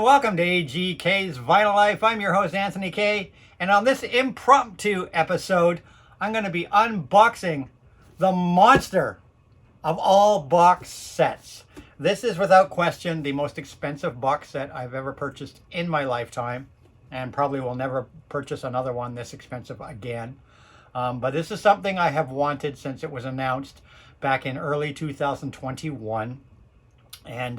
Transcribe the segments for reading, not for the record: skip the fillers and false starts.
welcome to AGK's Vinyl Life. I'm your host, Anthony K. And on this impromptu episode, I'm going to be unboxing the monster of all box sets. This is without question the most expensive box set I've ever purchased in my lifetime, and probably will never purchase another one this expensive again. But this is something I have wanted since it was announced back in early 2021. And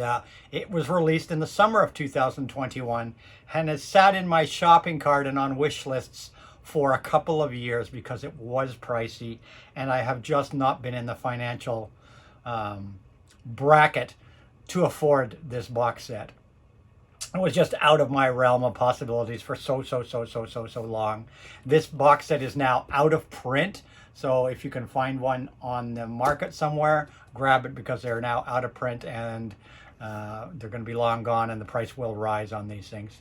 it was released in the summer of 2021 and has sat in my shopping cart and on wish lists for a couple of years because it was pricey, and I have just not been in the financial bracket to afford this box set. It was just out of my realm of possibilities for so long. This box set is now out of print, so if you can find one on the market somewhere, grab it, because they're now out of print, and they're going to be long gone, and the price will rise on these things.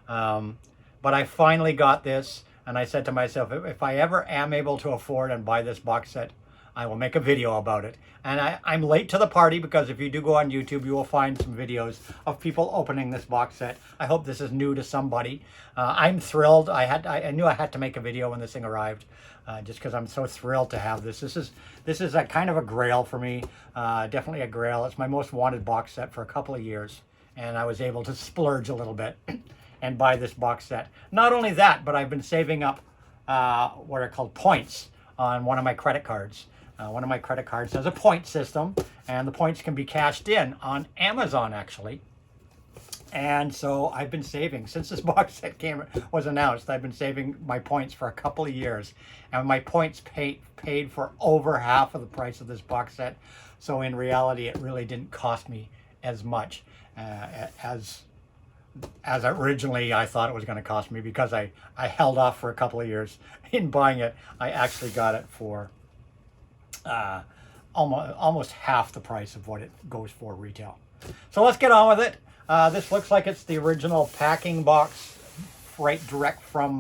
But I finally got this, and I said to myself, if I ever am able to afford and buy this box set, I will make a video about it. And I'm late to the party, because if you do go on YouTube, you will find some videos of people opening this box set. I hope this is new to somebody. I'm thrilled. I knew I had to make a video when this thing arrived, just because I'm so thrilled to have this. This is a kind of a grail for me. Definitely a grail. It's my most wanted box set for a couple of years, and I was able to splurge a little bit and buy this box set. Not only that, but I've been saving up what are called points on one of my credit cards. One of my credit cards has a point system, and the points can be cashed in on Amazon, actually. And so I've been saving since this box set was announced. I've been saving my points for a couple of years, and my points paid for over half of the price of this box set. So in reality, it really didn't cost me as much as originally I thought it was going to cost me, because I held off for a couple of years in buying it. I actually got it for almost half the price of what it goes for retail. So let's get on with it. This looks like it's the original packing box, right direct from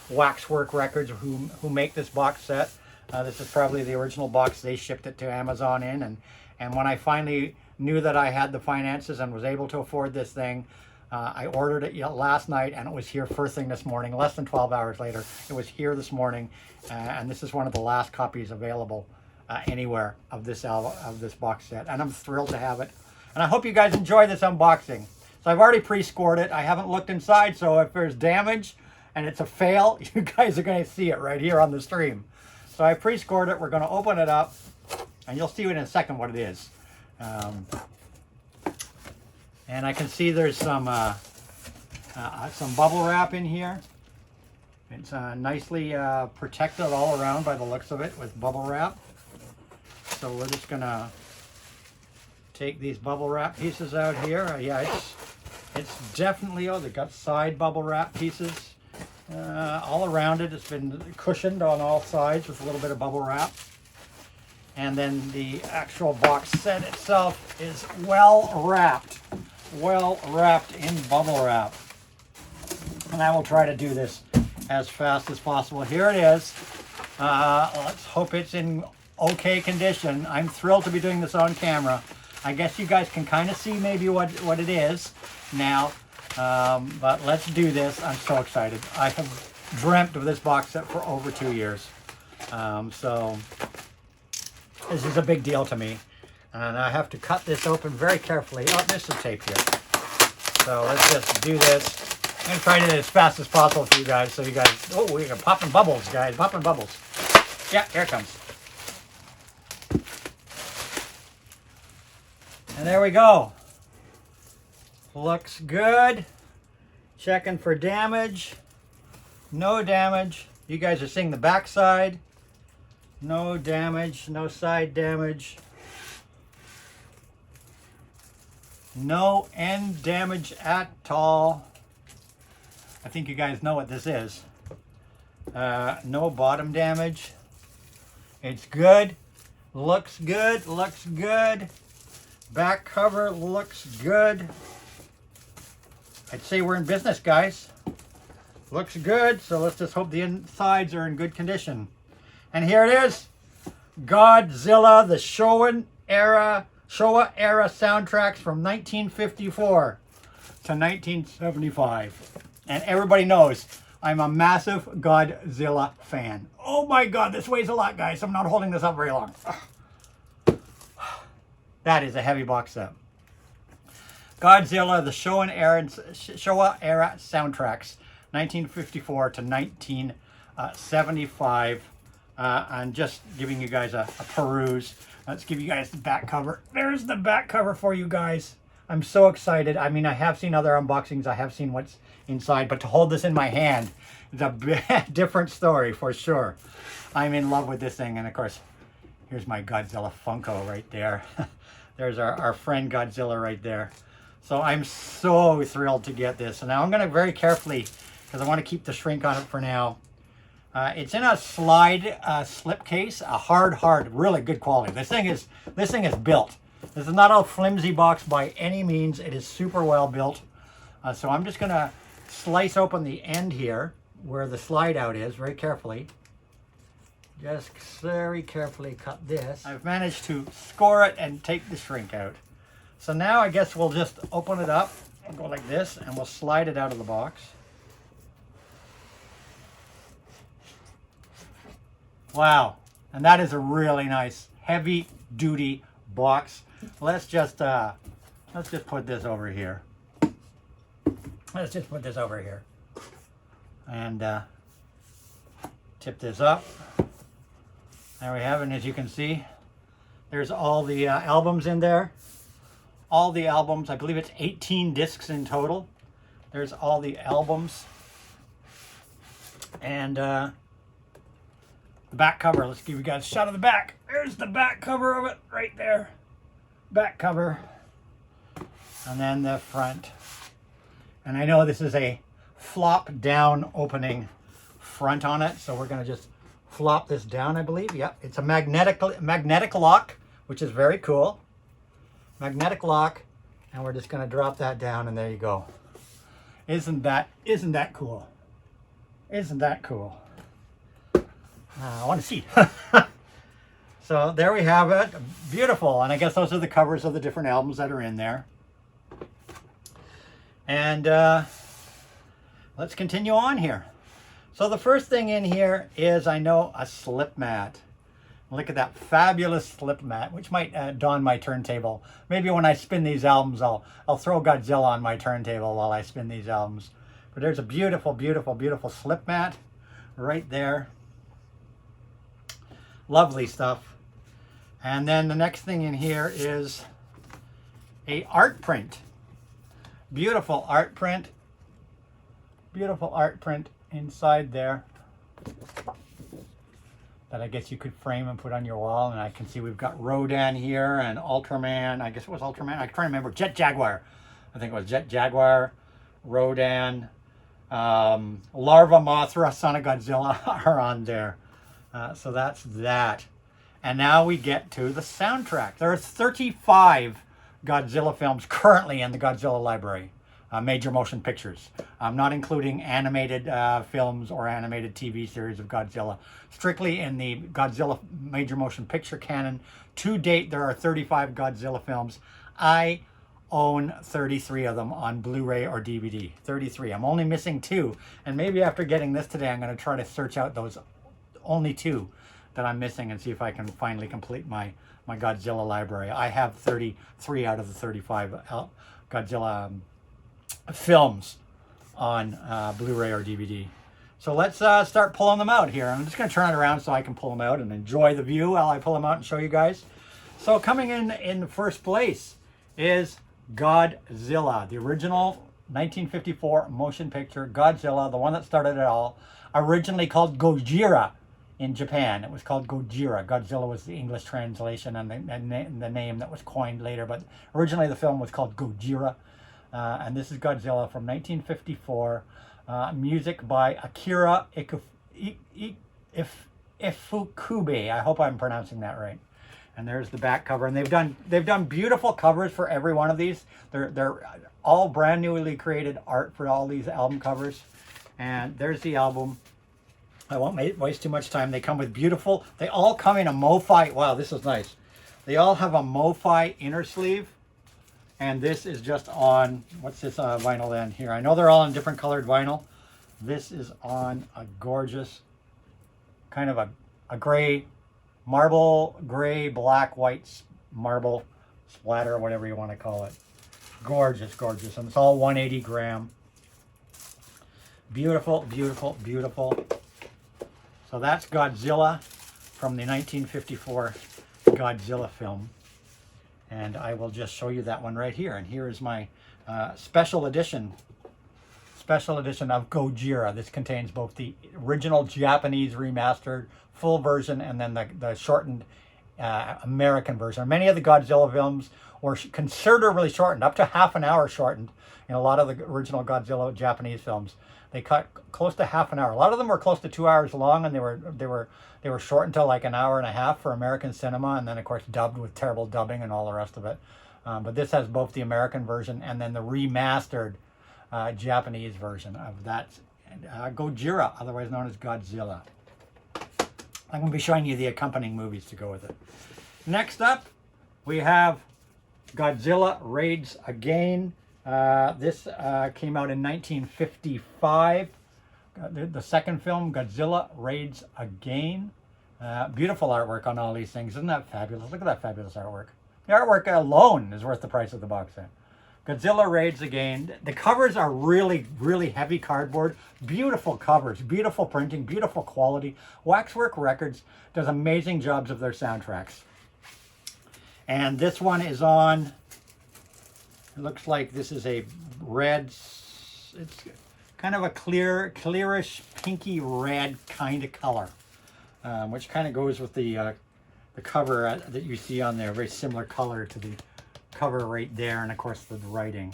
Waxwork Records, who make this box set. This is probably the original box they shipped it to Amazon in, and when I finally knew that I had the finances and was able to afford this thing, I ordered it last night, and it was here first thing this morning. Less than 12 hours later, it was here this morning, and this is one of the last copies available anywhere of this box set, and I'm thrilled to have it. And I hope you guys enjoy this unboxing. So I've already pre-scored it. I haven't looked inside, so if there's damage and it's a fail, you guys are going to see it right here on the stream. So I pre-scored it. We're going to open it up, and you'll see in a second what it is. And I can see there's some bubble wrap in here. It's nicely protected all around by the looks of it with bubble wrap. So we're just going to take these bubble wrap pieces out here. Yeah, it's definitely, they've got side bubble wrap pieces all around it. It's been cushioned on all sides with a little bit of bubble wrap. And then the actual box set itself is well wrapped in bubble wrap. And I will try to do this as fast as possible. Here it is. Let's hope it's in okay condition. I'm thrilled to be doing this on camera. I guess you guys can kind of see maybe what it is now, but let's do this. I'm so excited. I have dreamt of this box set for over 2 years, so this is a big deal to me, and I have to cut this open very carefully. Oh, there's some tape here, so let's just do this. I'm going to try to do it as fast as possible for you guys, so you guys, oh, we're popping bubbles, guys, popping bubbles. Yeah, here it comes. And there we go. Looks good. Checking for damage. No damage. You guys are seeing the back side. No damage. No side damage. No end damage at all. I think you guys know what this is. No bottom damage. It's good. Looks good. Looks good. Back cover looks good. I'd say we're in business, guys. Looks good, so let's just hope the insides are in good condition. And here it is. Godzilla, the Showa era soundtracks from 1954. to 1975. And everybody knows I'm a massive Godzilla fan. Oh my God, this weighs a lot, guys. I'm not holding this up very long. That is a heavy box set. Godzilla, the Showa era soundtracks, 1954 to 1975. I'm just giving you guys a peruse. Let's give you guys the back cover. There's the back cover for you guys. I'm so excited. I mean, I have seen other unboxings. I have seen what's inside, but to hold this in my hand is a different story for sure. I'm in love with this thing. And of course, here's my Godzilla Funko right there. There's our friend Godzilla right there. So I'm so thrilled to get this. And now I'm going to very carefully, because I want to keep the shrink on it for now. It's in a slide slip case, a hard, really good quality. This thing is built. This is not a flimsy box by any means. It is super well built. So I'm just going to slice open the end here where the slide out is very carefully. Just very carefully cut this. I've managed to score it and take the shrink out. So now I guess we'll just open it up and go like this, and we'll slide it out of the box. Wow, and that is a really nice heavy duty box. Let's just put this over here. Let's just put this over here and tip this up. There we have it. And as you can see, there's all the albums in there. All the albums, I believe it's 18 discs in total. There's all the albums. And the back cover, let's give you guys a shot of the back. There's the back cover of it right there. Back cover. And then the front. And I know this is a flop down opening front on it, so we're going to just flop this down, I believe. Yep, it's a magnetic lock, which is very cool. Magnetic lock, and we're just going to drop that down, and there you go. Isn't that cool? Isn't that cool? I want to see. So there we have it. Beautiful. And I guess those are the covers of the different albums that are in there. And let's continue on here. So the first thing in here is, I know, a slip mat. Look at that fabulous slip mat, which might adorn my turntable. Maybe when I spin these albums, I'll throw Godzilla on my turntable while I spin these albums. But there's a beautiful, beautiful, beautiful slip mat right there. Lovely stuff. And then the next thing in here is a art print. Beautiful art print. Beautiful art print inside there that I guess you could frame and put on your wall. And I can see we've got Rodan here and Ultraman. I guess it was Ultraman. I can't remember. Jet Jaguar. I think it was Jet Jaguar, Rodan, Larva Mothra, Son of Godzilla are on there. So that's that. And now we get to the soundtrack. There are 35 Godzilla films currently in the Godzilla library. Major motion pictures. I'm not including animated films or animated TV series of Godzilla. Strictly in the Godzilla major motion picture canon. To date, there are 35 Godzilla films. I own 33 of them on Blu-ray or DVD. 33. I'm only missing 2. And maybe after getting this today, I'm going to try to search out those only 2 that I'm missing and see if I can finally complete my Godzilla library. I have 33 out of the 35 Godzilla films on Blu-ray or DVD. So let's start pulling them out here. I'm just going to turn it around so I can pull them out and enjoy the view while I pull them out and show you guys. So coming in first place is Godzilla, the original 1954 motion picture Godzilla, the one that started it all, originally called Gojira in Japan. It was called Gojira. Godzilla was the English translation and the name that was coined later, but originally the film was called Gojira. And this is Godzilla from 1954. Music by Akira Ifukube. I hope I'm pronouncing that right. And there's the back cover. And they've done beautiful covers for every one of these. They're all brand newly created art for all these album covers. And there's the album. I won't waste too much time. They come with beautiful. They all come in a MoFi. Wow, this is nice. They all have a MoFi inner sleeve. And this is just on, what's this vinyl then here? I know they're all on different colored vinyl. This is on a gorgeous, kind of a gray, marble, gray, black, white marble splatter, whatever you want to call it. Gorgeous, gorgeous. And it's all 180 gram. Beautiful, beautiful, beautiful. So that's Godzilla from the 1954 Godzilla film. And I will just show you that one right here. And here is my special edition of Gojira. This contains both the original Japanese remastered full version and then the shortened American version. Many of the Godzilla films were considerably shortened, up to half an hour shortened. In a lot of the original Godzilla Japanese films, they cut close to half an hour. A lot of them were close to 2 hours long, and they were shortened to like an hour and a half for American cinema, and then of course dubbed with terrible dubbing and all the rest of it. But this has both the American version and then the remastered Japanese version of that Gojira, otherwise known as Godzilla. I'm going to be showing you the accompanying movies to go with it. Next up, we have Godzilla Raids Again. This came out in 1955. The second film, Godzilla Raids Again. Beautiful artwork on all these things. Isn't that fabulous? Look at that fabulous artwork. The artwork alone is worth the price of the box set. Godzilla Raids Again. The covers are really, really heavy cardboard. Beautiful covers, beautiful printing, beautiful quality. Waxwork Records does amazing jobs of their soundtracks. And this one is on, it looks like this is a red, it's kind of a clearish, pinky red kind of color, which kind of goes with the cover that you see on there. Very similar color to the cover right there, and of course the writing.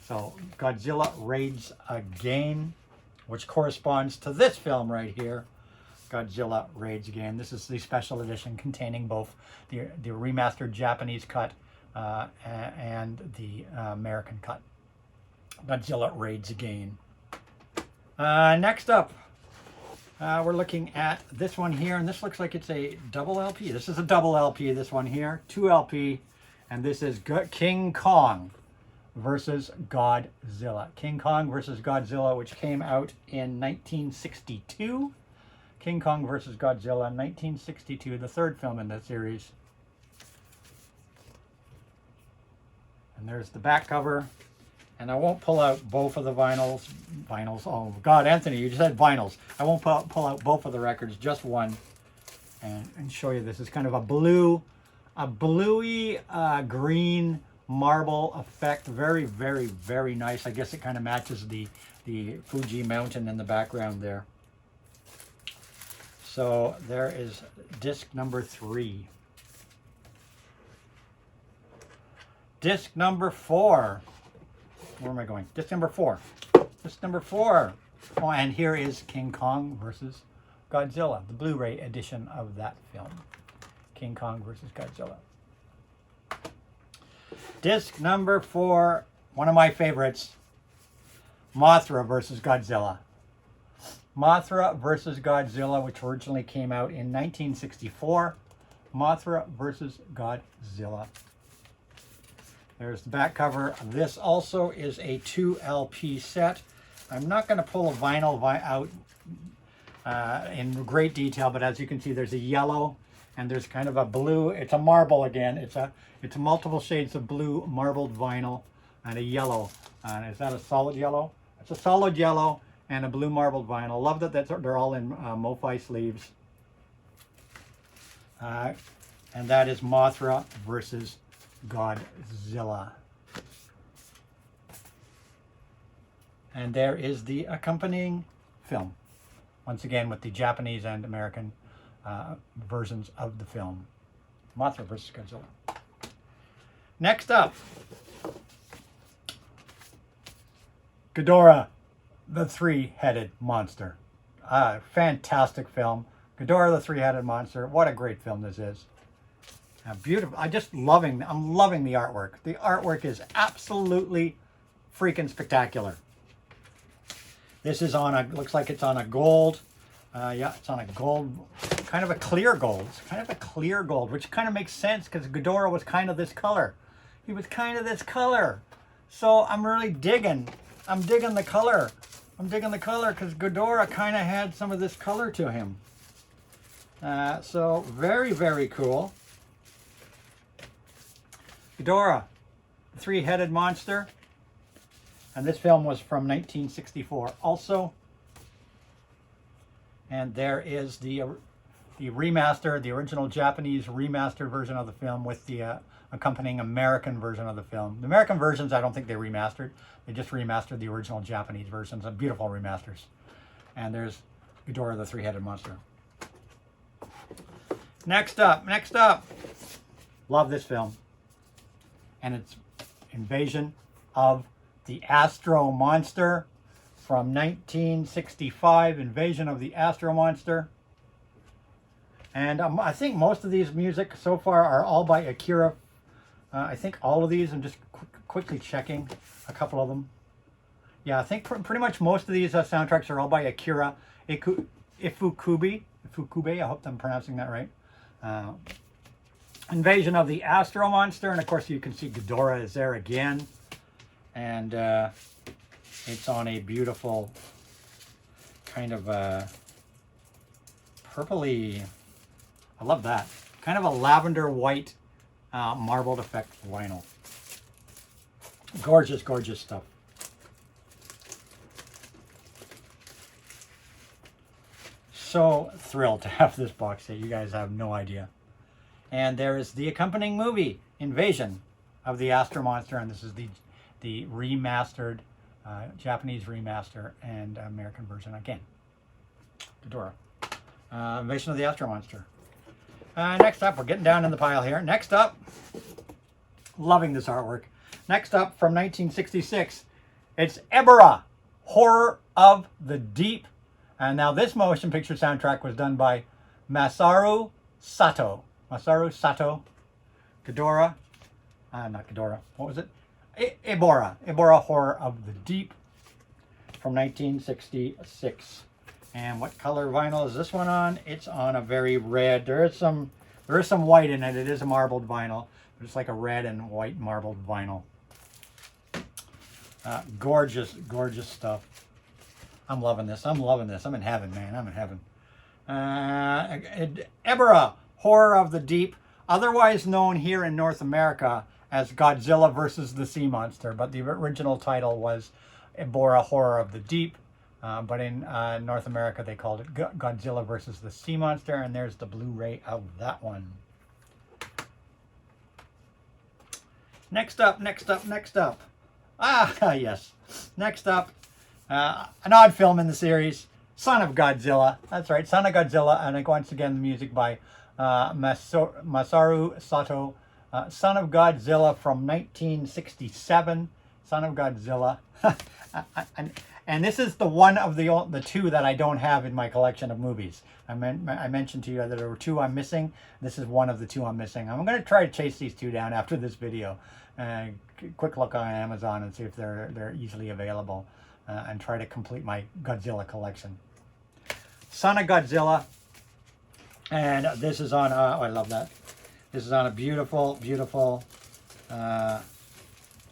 So Godzilla Raids Again, which corresponds to this film right here, Godzilla Raids Again. This is the special edition containing both the remastered Japanese cut and the American cut. Godzilla Raids Again. Next up, we're looking at this one here, and this looks like it's a double LP. This is a double LP, this one here, 2 LP, and this is King Kong versus Godzilla. King Kong versus Godzilla, which came out in 1962. King Kong versus Godzilla, 1962, the third film in the series. And there's the back cover. And I won't pull out both of the vinyls. Oh God, Anthony, you just said vinyls. I won't pull out both of the records, just one, and show you this. It's kind of a bluey green marble effect. Very, very, very nice. I guess it kind of matches the Fuji mountain in the background there. So there is disc number 3. Disc number 4. Where am I going? Disc number 4. Disc number 4. Oh, and here is King Kong versus Godzilla, the Blu-ray edition of that film. King Kong versus Godzilla. Disc number 4, one of my favorites, Mothra versus Godzilla. Mothra versus Godzilla, which originally came out in 1964. Mothra versus Godzilla. There's the back cover. This also is a 2 LP set. I'm not going to pull a vinyl out in great detail, but as you can see, there's a yellow and there's kind of a blue. It's a marble again. It's multiple shades of blue marbled vinyl and a yellow. Is that a solid yellow? It's a solid yellow and a blue marbled vinyl. Love that they're all in MoFi sleeves. And that is Mothra versus Godzilla. And there is the accompanying film, once again with the Japanese and American versions of the film. Mothra versus Godzilla. Next up, Ghidorah, the Three-Headed Monster. Fantastic film. Ghidorah, the Three-Headed Monster. What a great film this is. Beautiful. I'm loving the artwork. The artwork is absolutely freaking spectacular. This is on a, looks like it's on a gold. Yeah, it's on a gold, kind of a clear gold. It's kind of a clear gold, which kind of makes sense because Ghidorah was kind of this color. he was kind of this color. So I'm really digging. I'm digging the color. I'm digging the color because Ghidorah kind of had some of this color to him. So very, very cool. Ghidorah, the three-headed monster. And this film was from 1964 also. And there is the remaster, the original Japanese remastered version of the film with the accompanying American version of the film. The American versions, I don't think they remastered. They just remastered the original Japanese versions, and beautiful remasters. And there's Ghidorah, the three-headed monster. Next up. Love this film. And it's Invasion of the Astro Monster from 1965. Invasion of the Astro Monster. And I think most of these music so far are all by Akira. I think all of these, I'm just quickly checking a couple of them. Yeah, I think pretty much most of these soundtracks are all by Akira Ifukube. I hope I'm pronouncing that right. Invasion of the Astro Monster. And of course you can see Ghidorah is there again. And it's on a beautiful kind of purpley, I love that, kind of a lavender white marbled effect vinyl. Gorgeous, gorgeous stuff. So thrilled to have this box set. You guys have no idea. And there is the accompanying movie, Invasion of the Astro Monster, and this is the remastered Japanese remaster and American version again. Ghidorah. Invasion of the Astro Monster. Next up, we're getting down in the pile here. Next up, loving this artwork. Next up, from 1966, it's Ebora, Horror of the Deep. And now this motion picture soundtrack was done by Masaru Sato. Masaru Sato. Ghidorah. Not Ghidorah. What was it? Ebora. Ebora, Horror of the Deep from 1966. And what color vinyl is this one on? It's on a very red. There is some white in it. It is a marbled vinyl. But it's like a red and white marbled vinyl. Gorgeous, gorgeous stuff. I'm loving this. I'm loving this. I'm in heaven, man. I'm in heaven. Ebora, Horror of the Deep, otherwise known here in North America as Godzilla versus the Sea Monster. But the original title was Ebora, Horror of the Deep. But in North America, they called it Godzilla versus the Sea Monster. And there's the Blu-ray of that one. Next up. Ah, yes. Next up, an odd film in the series, Son of Godzilla. That's right, Son of Godzilla. And once again, the music by Masaru Sato. Son of Godzilla from 1967. Son of Godzilla. And this is the one of the two that I don't have in my collection of movies. I mentioned to you that there were two I'm missing. This is one of the two I'm missing. I'm going to try to chase these two down after this video. Quick look on Amazon and see if they're easily available. And try to complete my Godzilla collection. Son of Godzilla. And this is on, oh, I love that. This is on a beautiful, beautiful, kind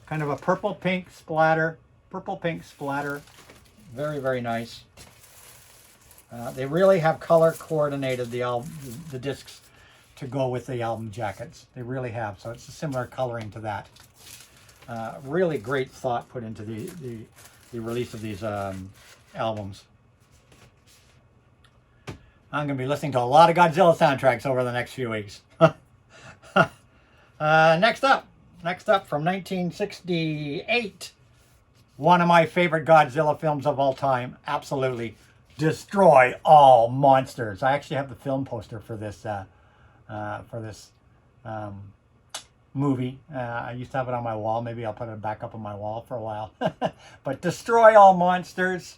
of a purple-pink splatter. Purple-pink splatter. Very, very nice. They really have color coordinated the discs to go with the album jackets. They really have. So it's a similar coloring to that. Really great thought put into the release of these albums. I'm going to be listening to a lot of Godzilla soundtracks over the next few weeks. Next up from 1968, one of my favorite Godzilla films of all time, absolutely, Destroy All Monsters. I actually have the film poster for this movie. I used to have it on my wall. Maybe I'll put it back up on my wall for a while. But Destroy All Monsters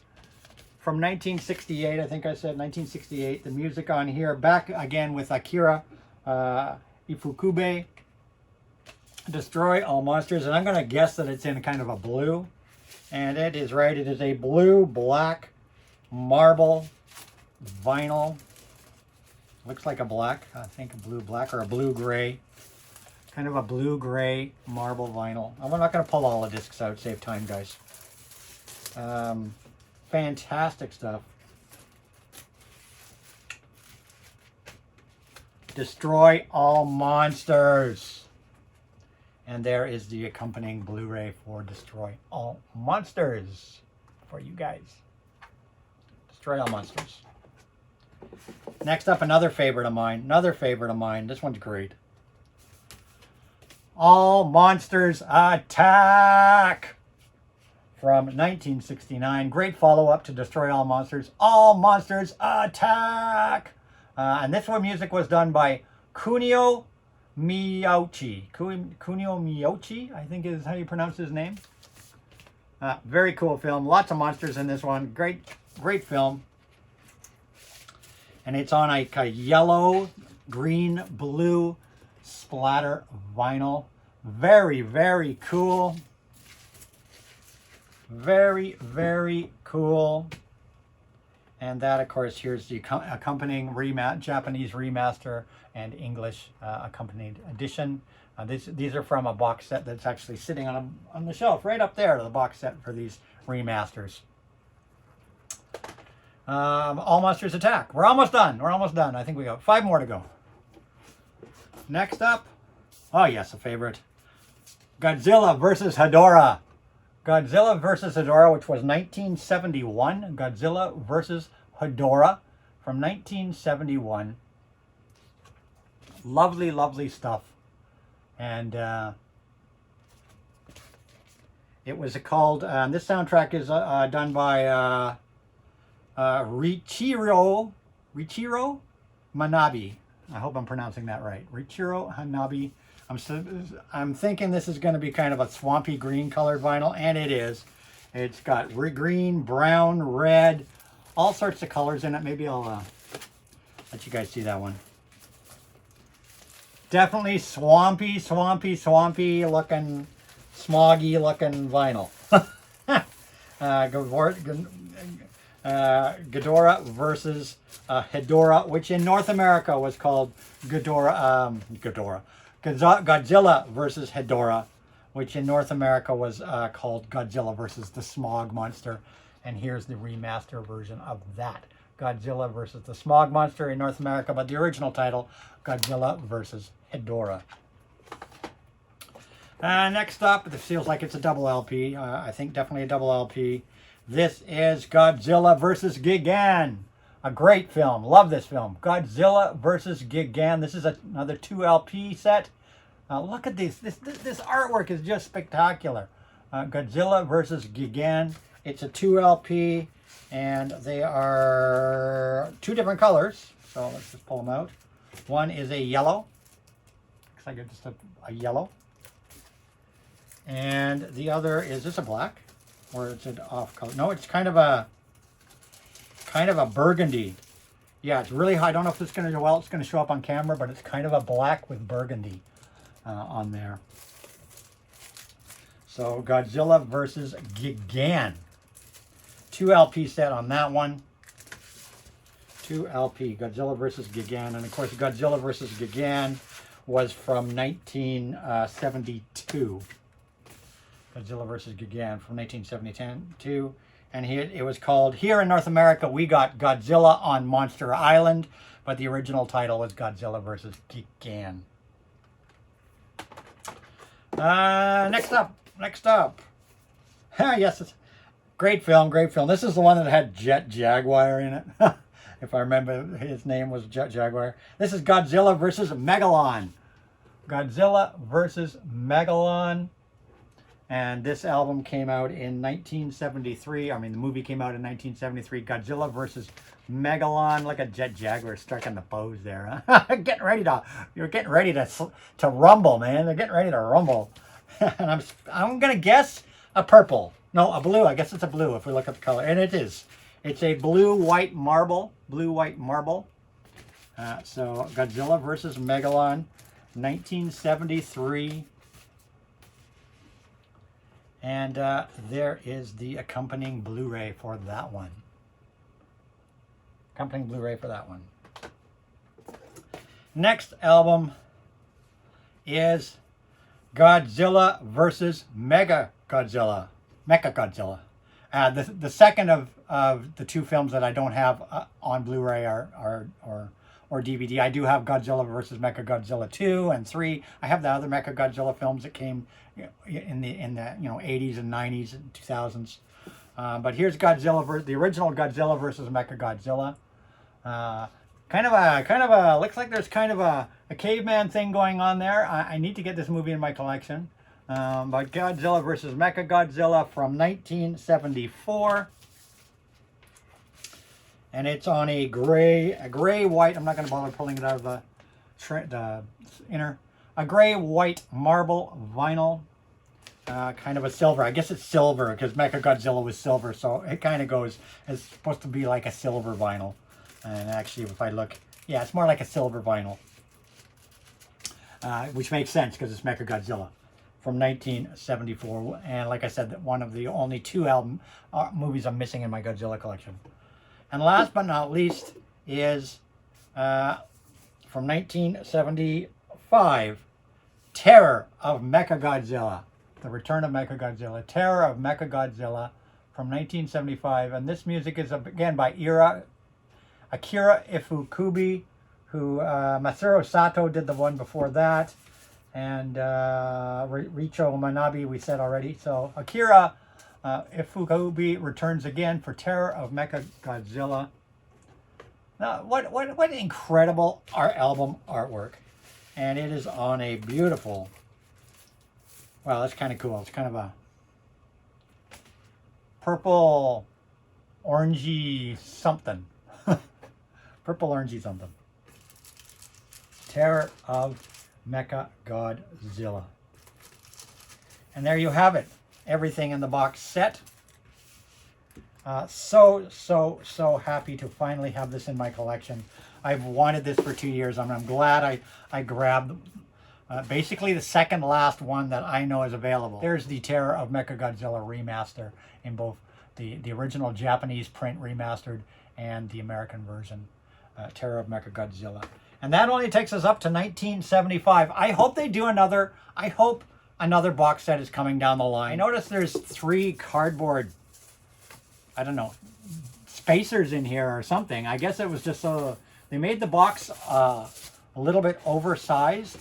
from 1968. I think I said 1968. The music on here, back again with Akira Ifukube. Destroy All Monsters. And I'm going to guess that it's in kind of a blue. And it is right. It is a blue-black marble vinyl. Looks like a black. I think a blue-black or a blue-gray. Kind of a blue-gray marble vinyl. I'm not going to pull all the discs out, save time, guys. Fantastic stuff. Destroy All Monsters. And there is the accompanying Blu-ray for Destroy All Monsters for you guys. Destroy All Monsters. Next up, another favorite of mine. Another favorite of mine. This one's great. All Monsters Attack from 1969. Great follow-up to Destroy All Monsters. All Monsters Attack! And this one music was done by Kunio Miyauchi. Kunio Miyauchi, I think is how you pronounce his name. Very cool film. Lots of monsters in this one. Great film. And it's on a yellow, green, blue splatter vinyl. Very, very cool. Very, very cool. And that, of course, here's the accompanying Japanese remaster and English accompanied edition. These are from a box set that's actually sitting on the shelf right up there, the box set for these remasters. All Monsters Attack. We're almost done. We're almost done. I think we got 5 more to go. Next up, oh yes, a favorite. Godzilla versus Hedorah. Godzilla versus Hedorah, which was 1971. Godzilla versus Hedorah from 1971. Lovely, lovely stuff. And it was called, this soundtrack is done by Riichiro Manabe. I hope I'm pronouncing that right. Riichiro Hanabe. I'm thinking this is going to be kind of a swampy green colored vinyl, and it is. It's got green, brown, red, all sorts of colors in it. Maybe I'll let you guys see that one. Definitely swampy looking, smoggy looking vinyl. Ghidorah versus Hedorah, which in North America was called Godzilla versus Hedorah, which in North America was called Godzilla versus the Smog Monster. And here's the remaster version of that. Godzilla versus the Smog Monster in North America, but the original title, Godzilla versus Hedorah. Next up, this feels like it's a double LP. I think definitely a double LP. This is Godzilla versus Gigan. A great film. Love this film. Godzilla versus Gigan. This is another 2 LP set. Look at this. This artwork is just spectacular. Godzilla versus Gigan. It's a 2 LP, and they are 2 different colors. So let's just pull them out. One is a yellow. Looks like it's just a yellow. And the other is this a black? Or it's an off color? No, it's kind of a burgundy. Yeah, it's really high. I don't know if it's going to do well. It's going to show up on camera, but it's kind of a black with burgundy on there. So Godzilla versus Gigan. 2 LP set on that one. 2 LP, Godzilla versus Gigan. And of course, Godzilla versus Gigan was from 1972. Godzilla versus Gigan from 1972. And it was called, here in North America, we got Godzilla on Monster Island, but the original title was Godzilla versus Gigan. Next up. Yes, great film. This is the one that had Jet Jaguar in it. If I remember, his name was Jet Jaguar. This is Godzilla versus Megalon. Godzilla versus Megalon. And this album came out in 1973. I mean, the movie came out in 1973. Godzilla versus Megalon. Like a Jet Jaguar striking the pose there. Huh? You're getting ready to rumble, man. They're getting ready to rumble. And I'm gonna guess a purple. No, a blue. I guess it's a blue if we look at the color. And it is. It's a blue-white marble. So Godzilla versus Megalon, 1973. And there is the accompanying Blu-ray for that one. Next album is Godzilla versus Mega Godzilla. Mecha Godzilla. The second of the two films that I don't have on Blu-ray or DVD. I do have Godzilla versus Mecha Godzilla 2 and 3. I have the other Mecha Godzilla films that came in the 80s and 90s and 2000s. But here's Godzilla the original Godzilla versus Mecha Godzilla. Kind of a looks like there's kind of a caveman thing going on there. I need to get this movie in my collection. But Godzilla versus Mecha Godzilla from 1974. And it's on a gray white. I'm not going to bother pulling it out of the inner. A gray white marble vinyl. Kind of a silver. I guess it's silver because Mecha Godzilla was silver, so it kind of goes. It's supposed to be like a silver vinyl. And actually, if I look, yeah, it's more like a silver vinyl, which makes sense because it's Mecha Godzilla from 1974. And like I said, one of the only two movies I'm missing in my Godzilla collection. And last but not least is from 1975, Terror of Mecha Godzilla. The Return of Mecha Godzilla. Terror of Mecha Godzilla from 1975. And this music is, again, by Akira Ifukube, who Masaru Sato did the one before that. And Richo Manabe, we said already. So Akira Ifukube returns again for Terror of Mecha Godzilla. Now, what incredible art album artwork. And it is on a beautiful, well, that's kind of cool. It's kind of a purple, orangey something. Purple, orangey something. Terror of Mecha Godzilla. And there you have it. Everything in the box set. So happy to finally have this in my collection. I've wanted this for 2 years, and I'm glad I grabbed basically the second last one that I know is available. There's the Terror of Mecha Godzilla remaster in both the original Japanese print remastered and the American version, Terror of Mecha Godzilla. And that only takes us up to 1975. I hope they do another. I hope another box set is coming down the line. I noticed there's 3 cardboard, I don't know, spacers in here or something. I guess it was just so they made the box a little bit oversized.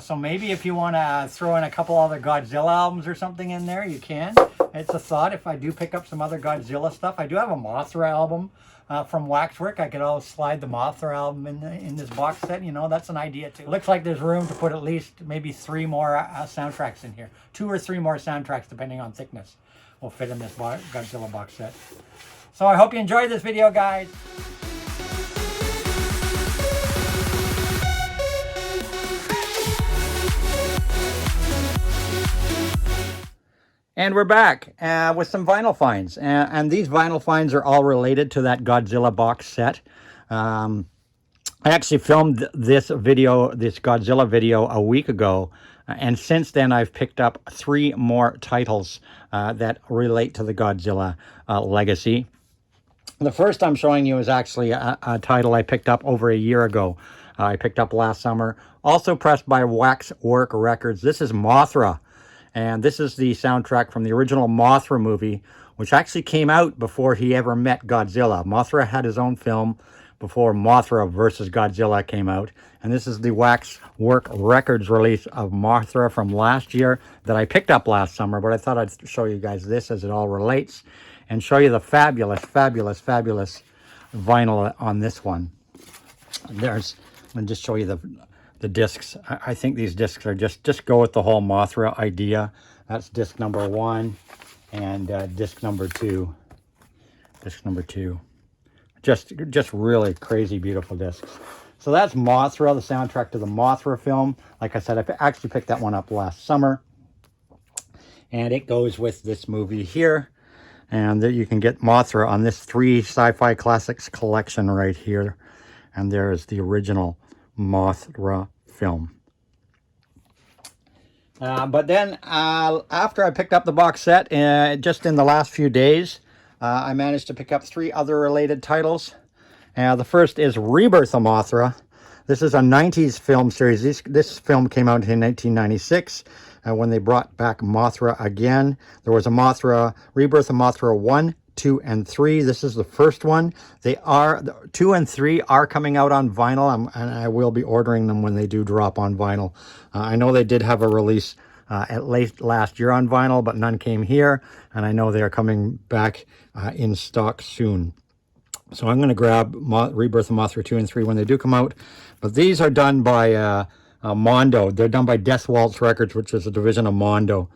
So maybe if you want to throw in a couple other Godzilla albums or something in there, you can. It's a thought if I do pick up some other Godzilla stuff. I do have a Mothra album from Waxwork. I could always slide the Mothra album in this box set. You know, that's an idea too. Looks like there's room to put at least maybe 3 more soundtracks in here. 2 or 3 more soundtracks depending on thickness will fit in this Godzilla box set. So I hope you enjoyed this video, guys. And we're back with some vinyl finds. And these vinyl finds are all related to that Godzilla box set. I actually filmed this Godzilla video a week ago. And since then, I've picked up 3 more titles that relate to the Godzilla legacy. The first I'm showing you is actually a title I picked up over a year ago. I picked up last summer. Also pressed by Waxwork Records. This is Mothra. And this is the soundtrack from the original Mothra movie, which actually came out before he ever met Godzilla. Mothra had his own film before Mothra versus Godzilla came out. And this is the Waxwork Records release of Mothra from last year that I picked up last summer. But I thought I'd show you guys this as it all relates and show you the fabulous, fabulous, fabulous vinyl on this one. I'll just show you the discs. I think these discs are just go with the whole Mothra idea. That's disc number 1 and disc number 2. Disc number 2. Just really crazy beautiful discs. So that's Mothra, the soundtrack to the Mothra film. Like I said, I actually picked that one up last summer. And it goes with this movie here. And you can get Mothra on this 3 Sci-Fi Classics collection right here. And there's the original Mothra film. But then after I picked up the box set, just in the last few days, I managed to pick up 3 other related titles. The first is Rebirth of Mothra. This is a 90s film series. This film came out in 1996 when they brought back Mothra again. There was a Mothra, Rebirth of Mothra 1, 2, and 3. This is the first one. 2 and 3 are coming out on vinyl, and I will be ordering them when they do drop on vinyl. I know they did have a release at late last year on vinyl, but none came here, and I know they are coming back in stock soon. So I'm going to grab Rebirth of Mothra 2 and 3 when they do come out. But these are done by Mondo. They're done by Death Waltz Records, which is a division of Mondo.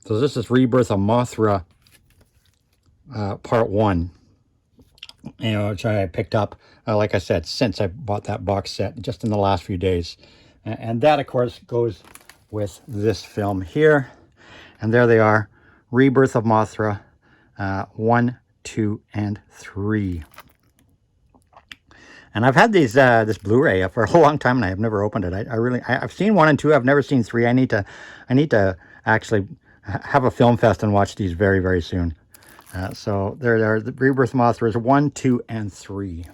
So this is Rebirth of Mothra Part 1, which I picked up, like I said, since I bought that box set just in the last few days. And that, of course, goes with this film here. And there they are, Rebirth of Mothra 1, 2, and 3. And I've had these this Blu-ray for a long time, and I have never opened it. I've seen 1 and 2. I've never seen 3. I need to actually have a film fest and watch these very, very soon. So there they are. The Rebirth of Mothra is 1, 2, and 3.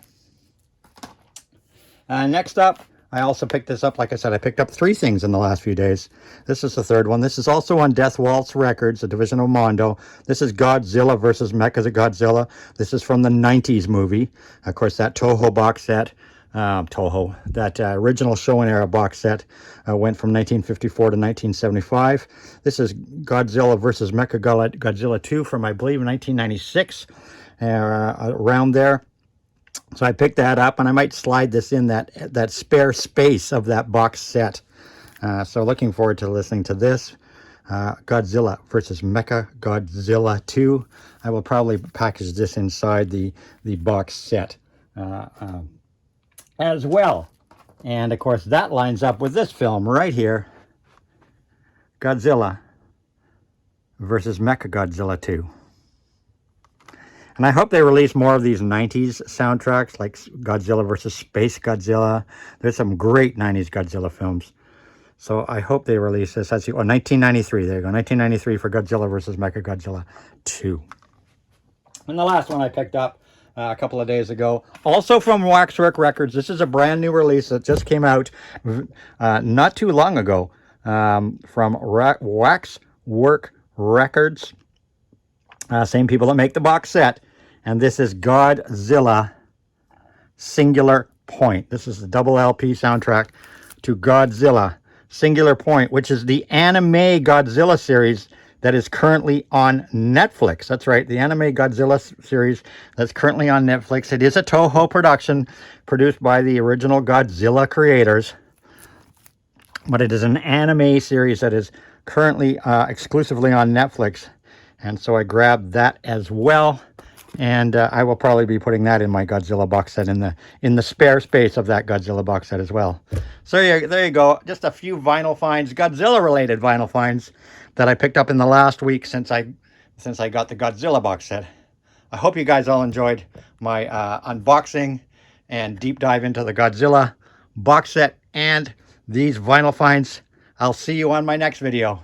Next up, I also picked this up. Like I said, I picked up 3 things in the last few days. This is the third one. This is also on Death Waltz Records, a division of Mondo. This is Godzilla versus Mechagodzilla. This is from the 90s movie. Of course, that Toho box set, that original Showa era box set went from 1954 to 1975. This is Godzilla versus Mechagodzilla 2 from, I believe, 1996, around there. So I picked that up, and I might slide this in that spare space of that box set. So looking forward to listening to this. Godzilla versus Mechagodzilla 2. I will probably package this inside the box set as well. And of course that lines up with this film right here. Godzilla versus Mechagodzilla 2. And I hope they release more of these 90s soundtracks, like Godzilla versus Space Godzilla. There's some great 90s Godzilla films. So I hope they release this. That's 1993. There you go. 1993 for Godzilla versus Mechagodzilla 2. And the last one I picked up a couple of days ago, also from Waxwork Records. This is a brand new release that just came out not too long ago, from Waxwork Records. Same people that make the box set. And this is Godzilla Singular Point. This is the double LP soundtrack to Godzilla Singular Point, which is the anime Godzilla series that is currently on Netflix. That's right, the anime Godzilla series that's currently on Netflix. It is a Toho production produced by the original Godzilla creators. But it is an anime series that is currently exclusively on Netflix. And so I grabbed that as well, and I will probably be putting that in my Godzilla box set in the spare space of that Godzilla box set as well. So there you go, just a few vinyl finds, Godzilla-related vinyl finds that I picked up in the last week since I got the Godzilla box set. I hope you guys all enjoyed my unboxing and deep dive into the Godzilla box set and these vinyl finds. I'll see you on my next video.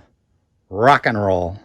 Rock and roll.